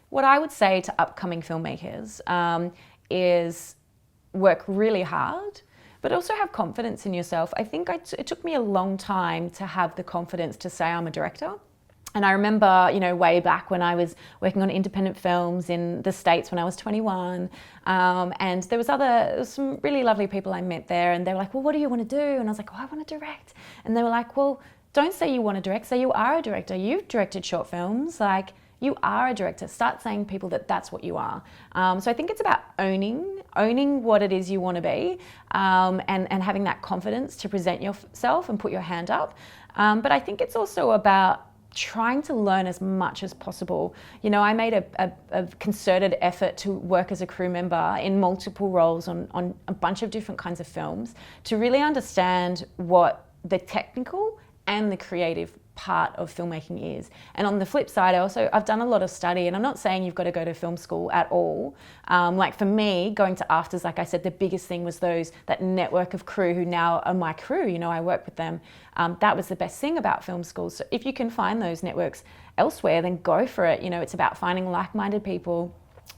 What I would say to upcoming filmmakers is work really hard, but also have confidence in yourself. I think it took me a long time to have the confidence to say I'm a director. And I remember, way back when I was working on independent films in the States when I was 21, and there was some really lovely people I met there, and they were like, well, what do you want to do? And I was like, oh, I want to direct. And they were like, well, don't say you want to direct, say you are a director. You've directed short films, like you are a director. Start saying to people that that's what you are. So I think it's about owning what it is you want to be, and having that confidence to present yourself and put your hand up. But I think it's also about trying to learn as much as possible. I made a concerted effort to work as a crew member in multiple roles on a bunch of different kinds of films to really understand what the technical and the creative part of filmmaking is. And on the flip side, I've done a lot of study, and I'm not saying you've got to go to film school at all. Like for me, going to AFTRS, like I said, the biggest thing was that network of crew who now are my crew. I work with them. That was the best thing about film school. So if you can find those networks elsewhere, then go for it. It's about finding like-minded people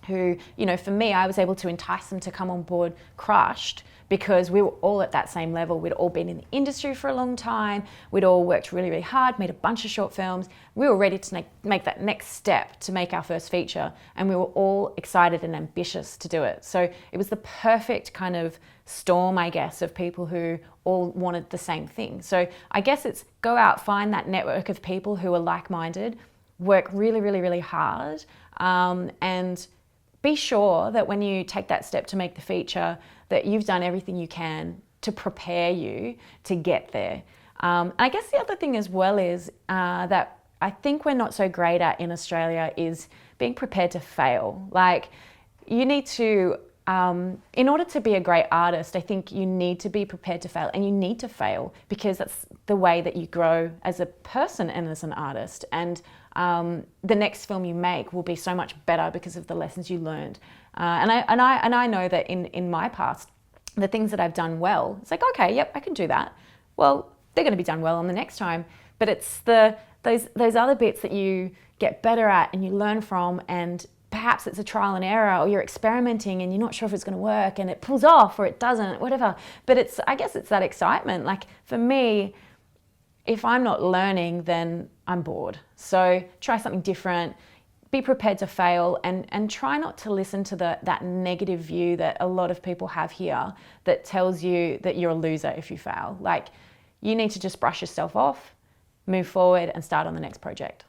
who, for me, I was able to entice them to come on board Crushed because we were all at that same level. We'd all been in the industry for a long time. We'd all worked really, really hard, made a bunch of short films. We were ready to make that next step to make our first feature, and we were all excited and ambitious to do it. So it was the perfect kind of storm, I guess, of people who all wanted the same thing. So I guess it's go out, find that network of people who are like-minded, work really, really, really hard, and be sure that when you take that step to make the feature, that you've done everything you can to prepare you to get there. I guess the other thing as well is that I think we're not so great at in Australia is being prepared to fail. Like, you need to, in order to be a great artist, I think you need to be prepared to fail, and you need to fail because that's the way that you grow as a person and as an artist. And the next film you make will be so much better because of the lessons you learned. And I know that in my past, the things that I've done well, it's like, okay, yep, I can do that. Well, they're going to be done well on the next time. But it's those other bits that you get better at and you learn from, and perhaps it's a trial and error, or you're experimenting and you're not sure if it's going to work and it pulls off or it doesn't, whatever. But I guess it's that excitement. Like for me, if I'm not learning, then I'm bored. So try something different, be prepared to fail, and try not to listen to that negative view that a lot of people have here that tells you that you're a loser if you fail. Like, you need to just brush yourself off, move forward, and start on the next project.